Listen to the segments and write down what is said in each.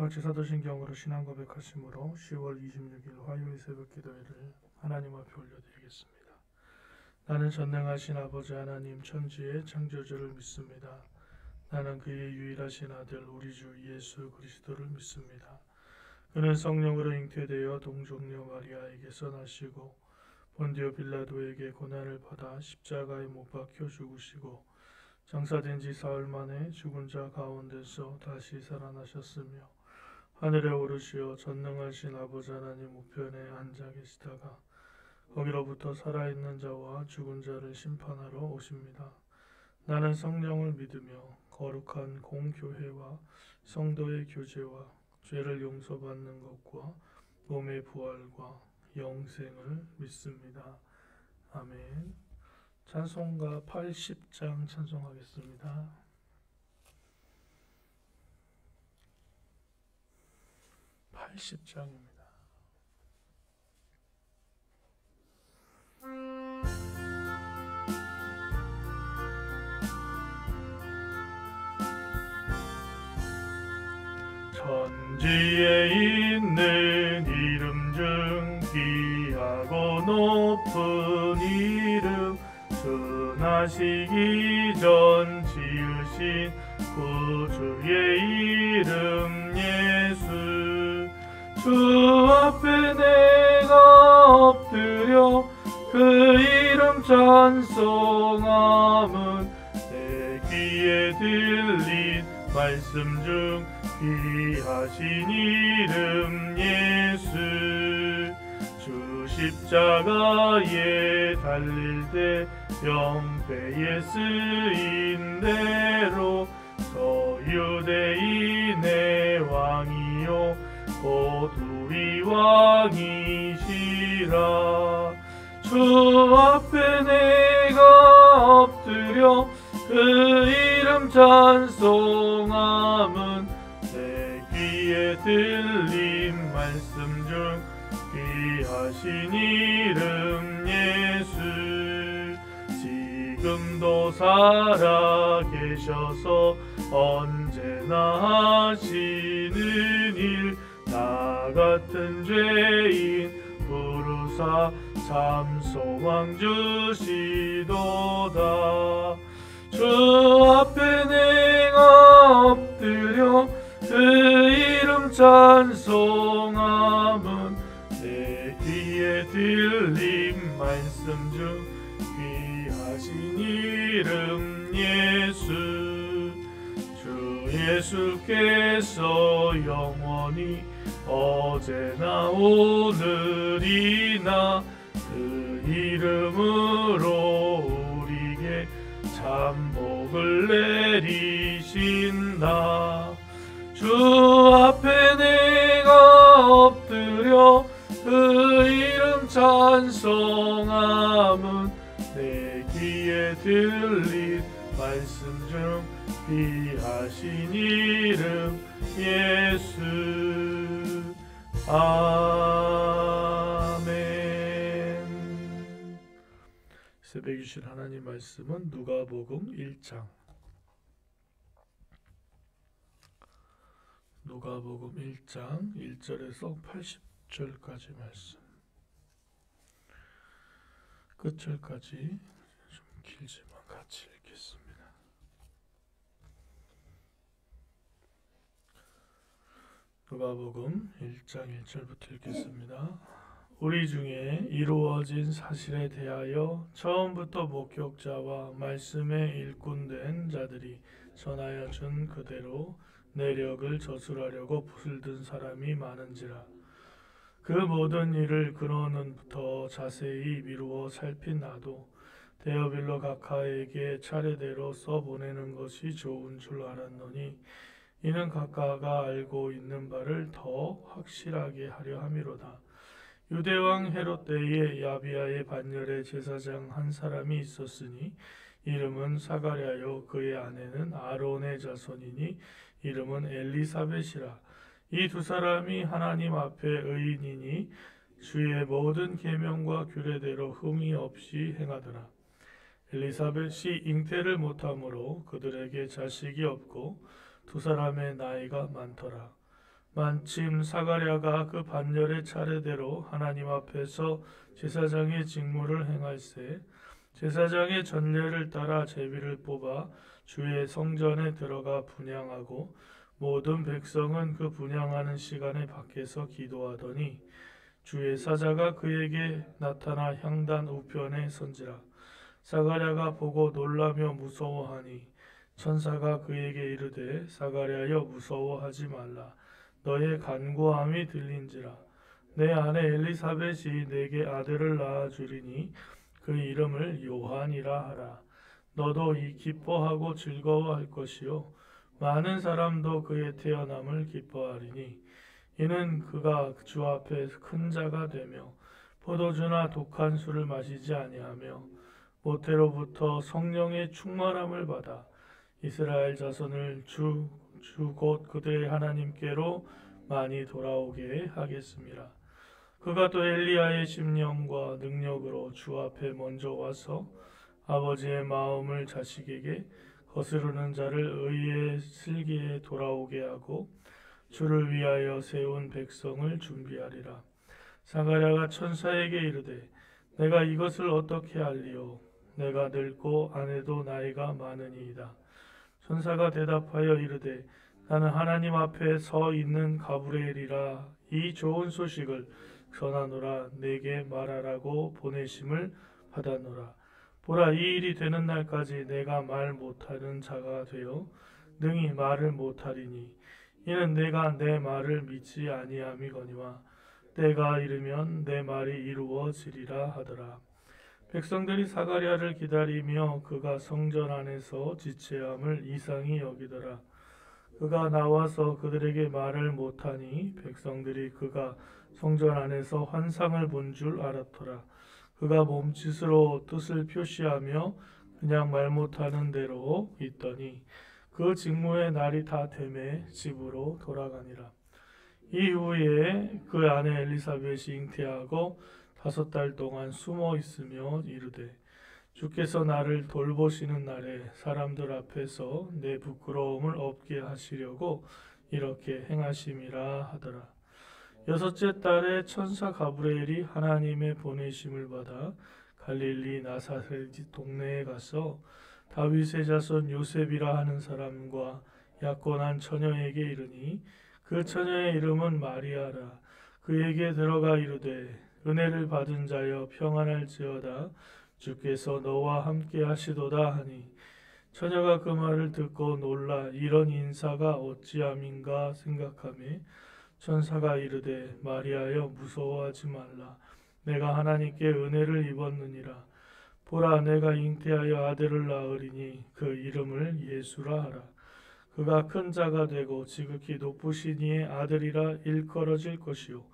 같이 사도신경으로 신앙 고백하심으로 10월 26일 화요일 새벽 기도회를 하나님 앞에 올려드리겠습니다. 나는 전능하신 아버지 하나님 천지의 창조주를 믿습니다. 나는 그의 유일하신 아들 우리 주 예수 그리스도를 믿습니다. 그는 성령으로 잉태되어 동정녀 마리아에게서 나시고 본디오 빌라도에게 고난을 받아 십자가에 못 박혀 죽으시고 장사된 지 사흘 만에 죽은 자 가운데서 다시 살아나셨으며 하늘에 오르시어 전능하신 아버지 하나님 우편에 앉아 계시다가 거기로부터 살아있는 자와 죽은 자를 심판하러 오십니다. 나는 성령을 믿으며 거룩한 공교회와 성도의 교제와 죄를 용서받는 것과 몸의 부활과 영생을 믿습니다. 아멘. 찬송가 80장 찬송하겠습니다. 80장입니다. 천지에 있는 이름 중 귀하고 높은 이름 순하시기 전 지으신 구주의 이름 예수 주 앞에 내가 엎드려 그 이름 찬송함은 내 귀에 들린 말씀 중 귀하신 이름 예수 주 십자가에 달릴 때 병폐에 쓰인 대로 서유대인의 왕이요 곧 우리 왕이시라 주 앞에 내가 엎드려 그 이름 찬송함은 내 귀에 들린 말씀 중 귀하신 이름 예수 지금도 살아 계셔서 언제나 하시는 일 나 같은 죄인 부르사 참 소망 주시도다 주 앞에 내가 엎드려 그 이름 찬송함은 내 귀에 들린 말씀 중 귀하신 이름 예수 주 예수께서 영원히 어제나 오늘이나 그 이름으로 우리에게 참 복을 내리신다 주 앞에 내가 엎드려 그 이름 찬송함은 내 귀에 들린 말씀 중 귀하신 이름 예수 아멘. 새벽 주신 하나님 말씀은 누가복음 1장 누가복음 1장 1절에서 80절까지 말씀 끝절까지 좀 길지만 같이 읽겠습니다. 누가복음 1장 1절부터 읽겠습니다. 우리 중에 이루어진 사실에 대하여 처음부터 목격자와 말씀에 일꾼된 자들이 전하여 준 그대로 내력을 저술하려고 붓을 든 사람이 많은지라 그 모든 일을 근원부터 자세히 미루어 살핀 나도 데오빌로 각하에게 차례대로 써보내는 것이 좋은 줄 알았노니 이는 각하가 알고 있는 바를 더 확실하게 하려 함이로다. 유대왕 헤롯 때에 야비아의 반열에 제사장 한 사람이 있었으니 이름은 사가랴요 그의 아내는 아론의 자손이니 이름은 엘리사벳이라. 이 두 사람이 하나님 앞에 의인이니 주의 모든 계명과 규례대로 흠이 없이 행하더라. 엘리사벳이 잉태를 못하므로 그들에게 자식이 없고 두 사람의 나이가 많더라. 마침 사가랴가 그 반열의 차례대로 하나님 앞에서 제사장의 직무를 행할세 제사장의 전례를 따라 제비를 뽑아 주의 성전에 들어가 분향하고 모든 백성은 그 분향하는 시간에 밖에서 기도하더니 주의 사자가 그에게 나타나 향단 우편에 선지라 사가랴가 보고 놀라며 무서워하니 천사가 그에게 이르되 사가랴여 무서워하지 말라 너의 간구함이 들린지라 내 아내 엘리사벳이 내게 아들을 낳아 주리니 그 이름을 요한이라 하라 너도 이 기뻐하고 즐거워할 것이요 많은 사람도 그의 태어남을 기뻐하리니 이는 그가 주 앞에 큰 자가 되며 포도주나 독한 술을 마시지 아니하며 모태로부터 성령의 충만함을 받아 이스라엘 자손을 주 곧 그들의 하나님께로 많이 돌아오게 하겠습니다. 그가 또 엘리야의 심령과 능력으로 주 앞에 먼저 와서 아버지의 마음을 자식에게 거스르는 자를 의의 슬기에 돌아오게 하고 주를 위하여 세운 백성을 준비하리라. 사가랴가 천사에게 이르되 내가 이것을 어떻게 알리오? 내가 늙고 아내도 나이가 많으니이다. 천사가 대답하여 이르되 나는 하나님 앞에 서 있는 가브리엘이라 이 좋은 소식을 전하노라 내게 말하라고 보내심을 받았노라. 보라 이 일이 되는 날까지 내가 말 못하는 자가 되어 능히 말을 못하리니 이는 내가 내 말을 믿지 아니함이거니와 때가 이르면 내 말이 이루어지리라 하더라. 백성들이 사가랴를 기다리며 그가 성전 안에서 지체함을 이상히 여기더라. 그가 나와서 그들에게 말을 못하니 백성들이 그가 성전 안에서 환상을 본 줄 알았더라. 그가 몸짓으로 뜻을 표시하며 그냥 말 못하는 대로 있더니 그 직무의 날이 다 되매 집으로 돌아가니라. 이후에 그 아내 엘리사벳이 잉태하고 5달 동안 숨어 있으며 이르되 주께서 나를 돌보시는 날에 사람들 앞에서 내 부끄러움을 없게 하시려고 이렇게 행하심이라 하더라. 6째 달에 천사 가브리엘이 하나님의 보내심을 받아 갈릴리 나사렛 동네에 가서 다윗의 자손 요셉이라 하는 사람과 약혼한 처녀에게 이르니 그 처녀의 이름은 마리아라. 그에게 들어가 이르되 은혜를 받은 자여 평안할지어다 주께서 너와 함께 하시도다 하니 처녀가 그 말을 듣고 놀라 이런 인사가 어찌함인가 생각하며 천사가 이르되 마리아여 무서워하지 말라 내가 하나님께 은혜를 입었느니라 보라 내가 잉태하여 아들을 낳으리니 그 이름을 예수라 하라 그가 큰 자가 되고 지극히 높으신 이의 아들이라 일컬어질 것이요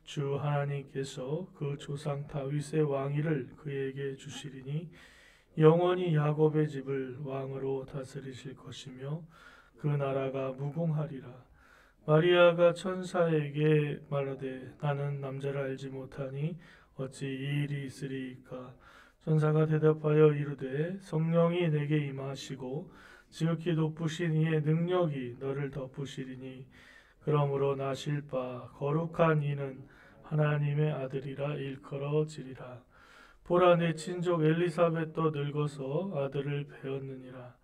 주 하나님께서 그 조상 다윗의 왕위를 그에게 주시리니 영원히 야곱의 집을 왕으로 다스리실 것이며 그 나라가 무궁하리라. 마리아가 천사에게 말하되 나는 남자를 알지 못하니 어찌 이 일이 있으리이까. 천사가 대답하여 이르되 성령이 내게 임하시고 지극히 높으신 이의 능력이 너를 덮으시리니 그러므로 나실 바 거룩한 이는 하나님의 아들이라 일컬어지리라. 보라 내 친족 엘리사벳도 늙어서 아들을 배었느니라.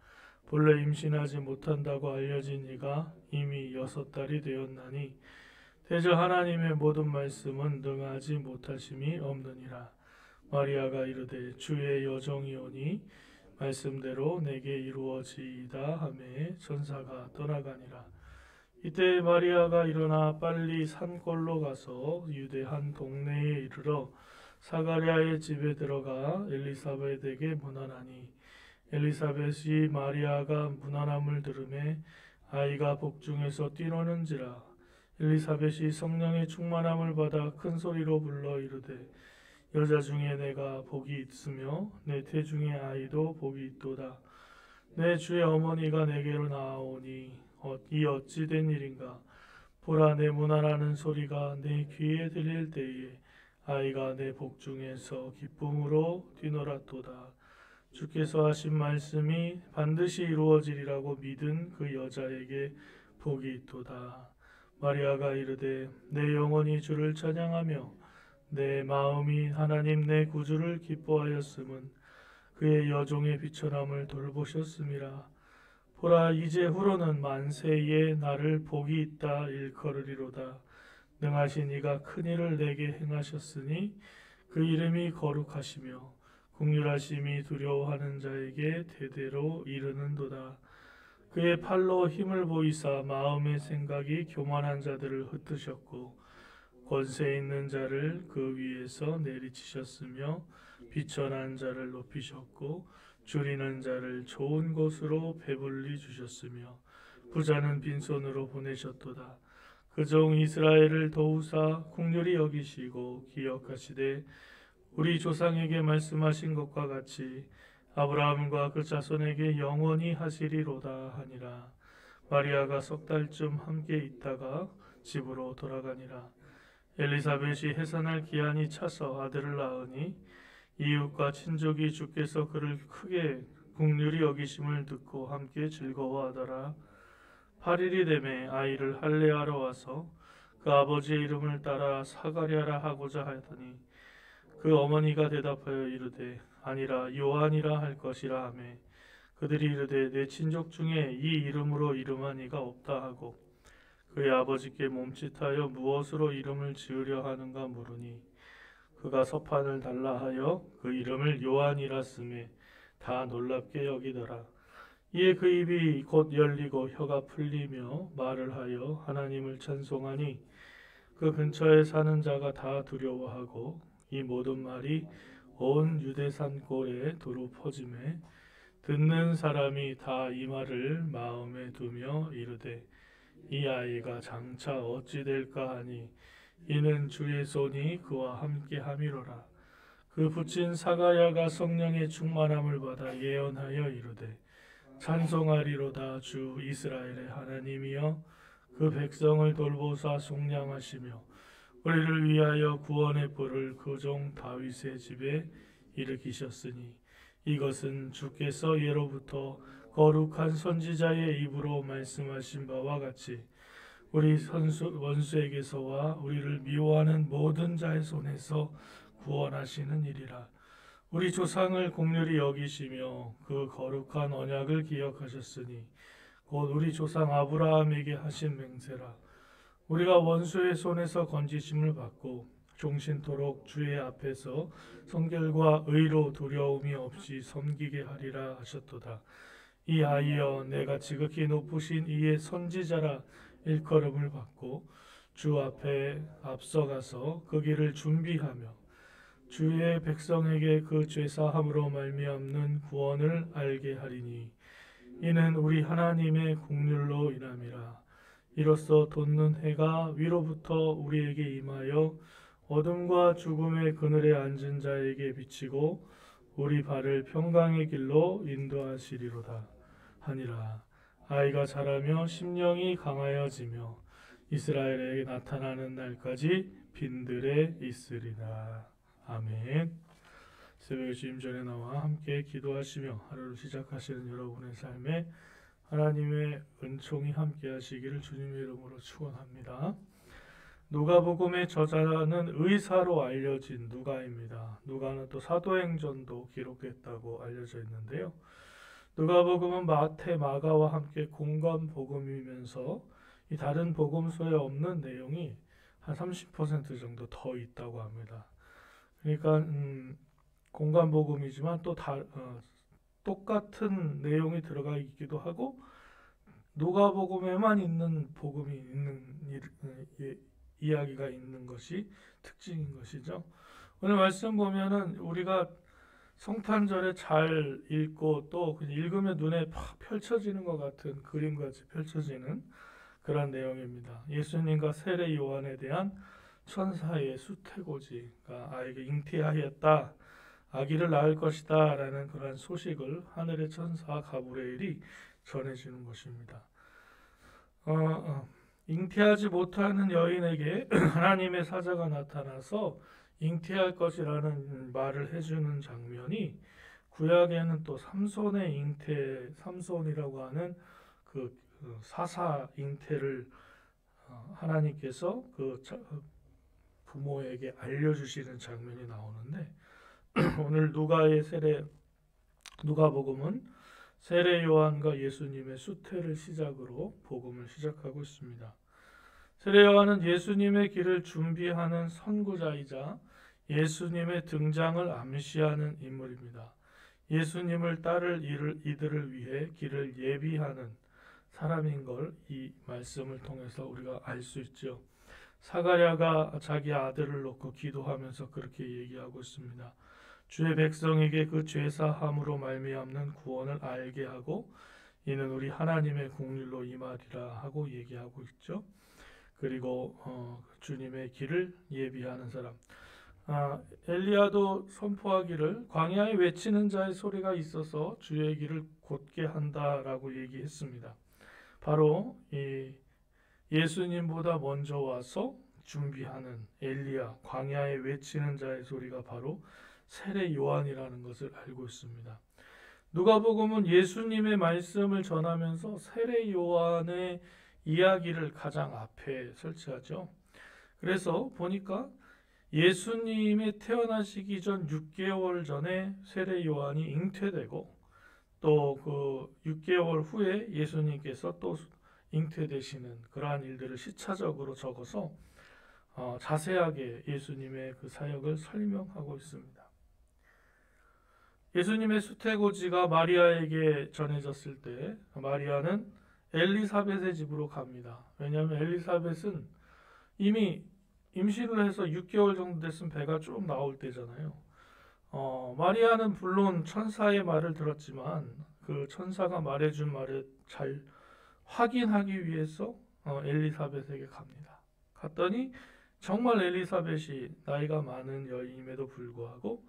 본래 임신하지 못한다고 알려진 이가 이미 6달이 되었나니 대저 하나님의 모든 말씀은 능하지 못하심이 없느니라. 마리아가 이르되 주의 여종이오니 말씀대로 내게 이루어지이다 하매 천사가 떠나가니라. 이때 마리아가 일어나 빨리 산골로 가서 유대 한 동네에 이르러 사가랴의 집에 들어가 엘리사벳에게 문안하니 엘리사벳이 마리아가 문안함을 들으매 아이가 복중에서 뛰노는지라. 엘리사벳이 성령의 충만함을 받아 큰 소리로 불러 이르되 여자 중에 내가 복이 있으며 내 태중의 아이도 복이 있도다. 내 주의 어머니가 내게로 나아오니 이 어찌 된 일인가. 보라 내 문안하는 소리가 내 귀에 들릴 때에 아이가 내 복중에서 기쁨으로 뛰놀았도다. 주께서 하신 말씀이 반드시 이루어지리라고 믿은 그 여자에게 복이 있도다. 마리아가 이르되 내 영혼이 주를 찬양하며 내 마음이 하나님 내 구주를 기뻐하였음은 그의 여종의 비천함을 돌보셨음이라. 보라 이제 후로는 만세에 나를 복이 있다 일컬으리로다. 능하신 이가 큰 일을 내게 행하셨으니 그 이름이 거룩하시며 긍휼하심이 두려워하는 자에게 대대로 이르는도다. 그의 팔로 힘을 보이사 마음의 생각이 교만한 자들을 흩으셨고 권세 있는 자를 그 위에서 내리치셨으며 비천한 자를 높이셨고 줄이는 자를 좋은 곳으로 배불리 주셨으며 부자는 빈손으로 보내셨도다. 그 종 이스라엘을 도우사 긍휼히 여기시고 기억하시되 우리 조상에게 말씀하신 것과 같이 아브라함과 그 자손에게 영원히 하시리로다 하니라. 마리아가 석 달쯤 함께 있다가 집으로 돌아가니라. 엘리사벳이 해산할 기한이 차서 아들을 낳으니 이웃과 친족이 주께서 그를 크게 긍휼히 여기심을 듣고 함께 즐거워하더라. 8일이 되매 아이를 할례하러 와서 그 아버지의 이름을 따라 사가랴라 하고자 하더니 그 어머니가 대답하여 이르되 아니라 요한이라 할 것이라 하매 그들이 이르되 내 친족 중에 이 이름으로 이름한 이가 없다 하고 그의 아버지께 몸짓하여 무엇으로 이름을 지으려 하는가 물으니 그가 서판을 달라 하여 그 이름을 요한이라 쓰매 다 놀랍게 여기더라. 이에 그 입이 곧 열리고 혀가 풀리며 말을 하여 하나님을 찬송하니 그 근처에 사는 자가 다 두려워하고 이 모든 말이 온 유대산 꼴에 두루 퍼지매 듣는 사람이 다 이 말을 마음에 두며 이르되 이 아이가 장차 어찌 될까 하니 이는 주의 손이 그와 함께 함이로라. 그 붙인 사가랴가 성령의 충만함을 받아 예언하여 이르되 찬송하리로다. 주 이스라엘의 하나님이여 그 백성을 돌보사 속량하시며 우리를 위하여 구원의 뿔을 그 종 다윗의 집에 일으키셨으니 이것은 주께서 예로부터 거룩한 선지자의 입으로 말씀하신 바와 같이 우리 원수에게서와 우리를 미워하는 모든 자의 손에서 구원하시는 일이라. 우리 조상을 긍휼히 여기시며 그 거룩한 언약을 기억하셨으니 곧 우리 조상 아브라함에게 하신 맹세라. 우리가 원수의 손에서 건지심을 받고 종신토록 주의 앞에서 성결과 의로 두려움이 없이 섬기게 하리라 하셨도다. 이 아이여 내가 지극히 높으신 이의 선지자라 일컬음을 받고 주 앞에 앞서가서 그 길을 준비하며 주의 백성에게 그 죄사함으로 말미암는 구원을 알게 하리니 이는 우리 하나님의 국률로 인함이라. 이로써 돋는 해가 위로부터 우리에게 임하여 어둠과 죽음의 그늘에 앉은 자에게 비치고 우리 발을 평강의 길로 인도하시리로다 하니라. 아이가 자라며 심령이 강하여지며 이스라엘에게 나타나는 날까지 빈들에 있으리라. 아멘. 새벽에 주임 전에 나와 함께 기도하시며 하루를 시작하시는 여러분의 삶에 하나님의 은총이 함께 하시기를 주님의 이름으로 축원합니다. 누가복음의 저자는 의사로 알려진 누가입니다. 누가는 또 사도행전도 기록했다고 알려져 있는데요. 누가복음은 마태, 마가와 함께 공간 복음이면서 이 다른 복음서에 없는 내용이 한 30% 정도 더 있다고 합니다. 그러니까 공간 복음이지만 또 똑같은 내용이 들어가 있기도 하고 누가복음에만 있는 복음이 있는 이야기가 있는 것이 특징인 것이죠. 오늘 말씀 보면은 우리가 성탄절에 잘 읽고 또 읽으면 눈에 팍 펼쳐지는 것 같은 그림같이 펼쳐지는 그런 내용입니다. 예수님과 세례 요한에 대한 천사의 수태고지가 아이가 잉태하였다, 아기를 낳을 것이다 라는 그런 소식을 하늘의 천사 가브리엘이 전해주는 것입니다. 잉태하지 못하는 여인에게 하나님의 사자가 나타나서 잉태할 것이라는 말을 해주는 장면이 구약에는 또 삼손의 잉태, 삼손이라고 하는 그 사사 잉태를 하나님께서 그 부모에게 알려주시는 장면이 나오는데 오늘 누가복음은 세례 요한과 예수님의 수태를 시작으로 복음을 시작하고 있습니다. 세례 요한은 예수님의 길을 준비하는 선구자이자 예수님의 등장을 암시하는 인물입니다. 예수님을 따를 이들을 위해 길을 예비하는 사람인 걸 이 말씀을 통해서 우리가 알 수 있죠. 사가랴가 자기 아들을 놓고 기도하면서 그렇게 얘기하고 있습니다. 주의 백성에게 그 죄사함으로 말미암는 구원을 알게 하고 이는 우리 하나님의 국률로 임하리라 하고 얘기하고 있죠. 그리고 주님의 길을 예비하는 사람. 엘리야도 선포하기를 광야에 외치는 자의 소리가 있어서 주의 길을 곧게 한다라고 얘기했습니다. 바로 이 예수님보다 먼저 와서 준비하는 엘리야, 광야에 외치는 자의 소리가 바로 세례 요한이라는 것을 알고 있습니다. 누가복음은 예수님의 말씀을 전하면서 세례 요한의 이야기를 가장 앞에 설치하죠. 그래서 보니까 예수님이 태어나시기 전 6개월 전에 세례 요한이 잉태되고 또 그 6개월 후에 예수님께서 또 잉태되시는 그러한 일들을 시차적으로 적어서 자세하게 예수님의 그 사역을 설명하고 있습니다. 예수님의 수태고지가 마리아에게 전해졌을 때 마리아는 엘리사벳의 집으로 갑니다. 왜냐하면 엘리사벳은 이미 임신을 해서 6개월 정도 됐으면 배가 좀 나올 때잖아요. 마리아는 물론 천사의 말을 들었지만 그 천사가 말해준 말을 잘 확인하기 위해서 엘리사벳에게 갑니다. 갔더니 정말 엘리사벳이 나이가 많은 여인임에도 불구하고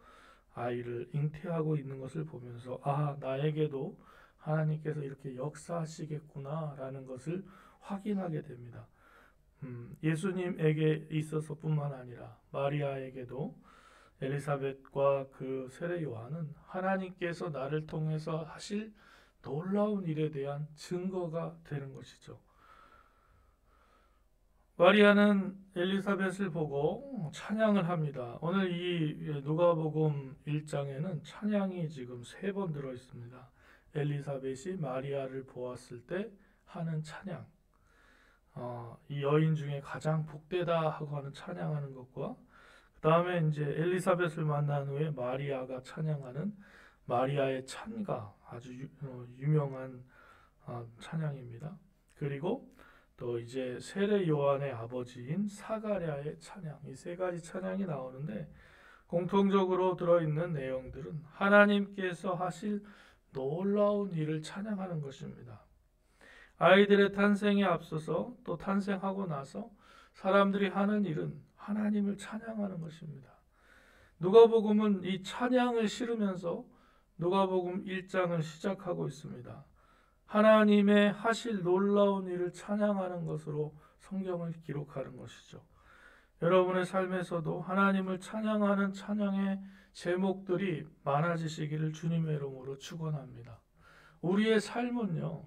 아이를 잉태하고 있는 것을 보면서 나에게도 하나님께서 이렇게 역사하시겠구나 라는 것을 확인하게 됩니다. 예수님에게 있어서뿐만 아니라 마리아에게도 엘리사벳과 그 세례 요한은 하나님께서 나를 통해서 하실 놀라운 일에 대한 증거가 되는 것이죠. 마리아는 엘리사벳을 보고 찬양을 합니다. 오늘 이 누가복음 1장에는 찬양이 지금 3번 들어 있습니다. 엘리사벳이 마리아를 보았을 때 하는 찬양, 이 여인 중에 가장 복되다 하고 하는 찬양하는 것과 그 다음에 이제 엘리사벳을 만난 후에 마리아가 찬양하는 마리아의 찬가, 아주 유명한 찬양입니다. 그리고 또 이제 세례 요한의 아버지인 사가랴의 찬양, 이 3가지 찬양이 나오는데 공통적으로 들어있는 내용들은 하나님께서 하실 놀라운 일을 찬양하는 것입니다. 아이들의 탄생에 앞서서 또 탄생하고 나서 사람들이 하는 일은 하나님을 찬양하는 것입니다. 누가복음은 이 찬양을 실으면서 누가복음 1장을 시작하고 있습니다. 하나님의 하실 놀라운 일을 찬양하는 것으로 성경을 기록하는 것이죠. 여러분의 삶에서도 하나님을 찬양하는 찬양의 제목들이 많아지시기를 주님의 이름으로 축원합니다. 우리의 삶은요,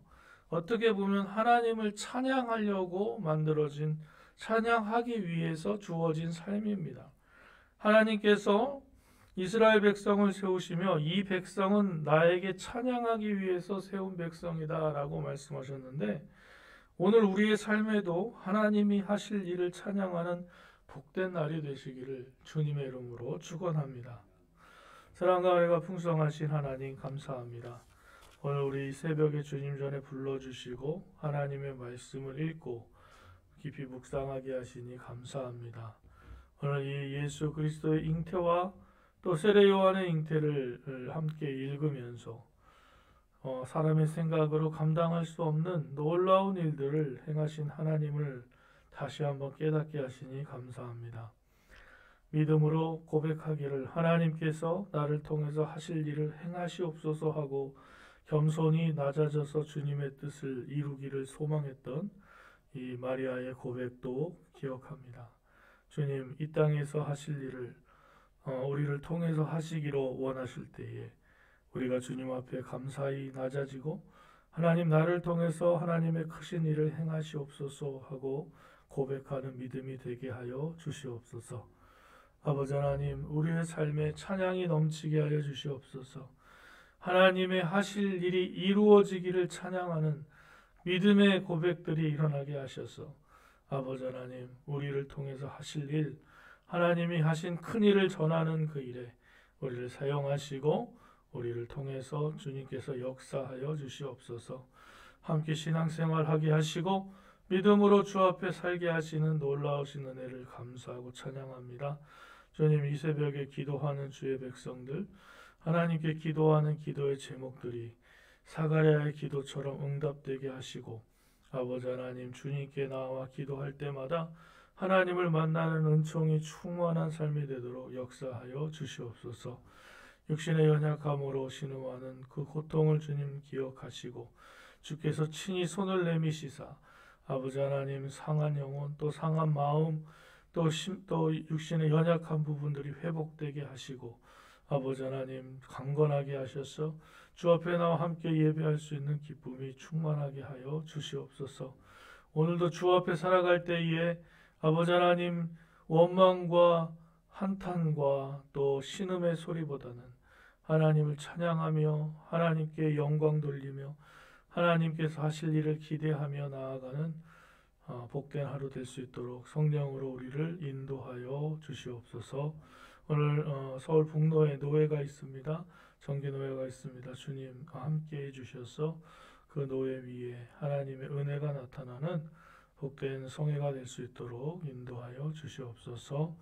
어떻게 보면 하나님을 찬양하려고 만들어진, 찬양하기 위해서 주어진 삶입니다. 하나님께서 이스라엘 백성을 세우시며 이 백성은 나에게 찬양하기 위해서 세운 백성이다 라고 말씀하셨는데 오늘 우리의 삶에도 하나님이 하실 일을 찬양하는 복된 날이 되시기를 주님의 이름으로 축원합니다. 사랑과 은혜가 풍성하신 하나님 감사합니다. 오늘 우리 새벽에 주님 전에 불러주시고 하나님의 말씀을 읽고 깊이 묵상하게 하시니 감사합니다. 오늘 이 예수 그리스도의 잉태와 또 세례 요한의 잉태를 함께 읽으면서 사람의 생각으로 감당할 수 없는 놀라운 일들을 행하신 하나님을 다시 한번 깨닫게 하시니 감사합니다. 믿음으로 고백하기를 하나님께서 나를 통해서 하실 일을 행하시옵소서 하고 겸손히 낮아져서 주님의 뜻을 이루기를 소망했던 이 마리아의 고백도 기억합니다. 주님, 이 땅에서 하실 일을 우리를 통해서 하시기로 원하실 때에 우리가 주님 앞에 감사히 낮아지고 하나님 나를 통해서 하나님의 크신 일을 행하시옵소서 하고 고백하는 믿음이 되게 하여 주시옵소서. 아버지 하나님, 우리의 삶에 찬양이 넘치게 하여 주시옵소서. 하나님의 하실 일이 이루어지기를 찬양하는 믿음의 고백들이 일어나게 하셔서 아버지 하나님, 우리를 통해서 하실 일, 하나님이 하신 큰 일을 전하는 그 일에 우리를 사용하시고 우리를 통해서 주님께서 역사하여 주시옵소서. 함께 신앙생활하게 하시고 믿음으로 주 앞에 살게 하시는 놀라우신 은혜를 감사하고 찬양합니다. 주님, 이 새벽에 기도하는 주의 백성들, 하나님께 기도하는 기도의 제목들이 사가랴의 기도처럼 응답되게 하시고 아버지 하나님, 주님께 나와 기도할 때마다 하나님을 만나는 은총이 충만한 삶이 되도록 역사하여 주시옵소서. 육신의 연약함으로 신음하는 그 고통을 주님 기억하시고 주께서 친히 손을 내미시사 아버지 하나님, 상한 영혼 또 상한 마음 또 육신의 연약한 부분들이 회복되게 하시고 아버지 하나님, 강건하게 하셔서 주 앞에 나와 함께 예배할 수 있는 기쁨이 충만하게 하여 주시옵소서. 오늘도 주 앞에 살아갈 때에 아버지 하나님, 원망과 한탄과 또 신음의 소리보다는 하나님을 찬양하며 하나님께 영광 돌리며 하나님께서 하실 일을 기대하며 나아가는 복된 하루 될 수 있도록 성령으로 우리를 인도하여 주시옵소서. 오늘 서울 북로에 노회가 있습니다. 정기 노회가 있습니다. 주님 함께 해주셔서 그 노회 위에 하나님의 은혜가 나타나는 복된 성회가 될 수 있도록 인도하여 주시옵소서.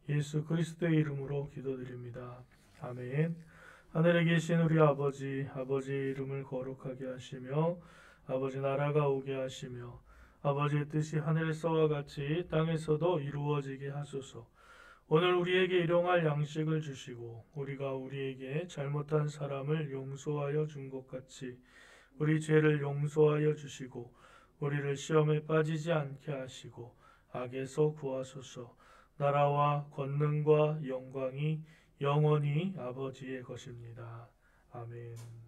예수 그리스도의 이름으로 기도드립니다. 아멘. 하늘에 계신 우리 아버지, 아버지의 이름을 거룩하게 하시며 아버지 나라가 오게 하시며 아버지의 뜻이 하늘에서와 같이 땅에서도 이루어지게 하소서. 오늘 우리에게 일용할 양식을 주시고 우리가 우리에게 잘못한 사람을 용서하여 준 것 같이 우리 죄를 용서하여 주시고 우리를 시험에 빠지지 않게 하시고 악에서 구하소서. 나라와 권능과 영광이 영원히 아버지의 것입니다. 아멘.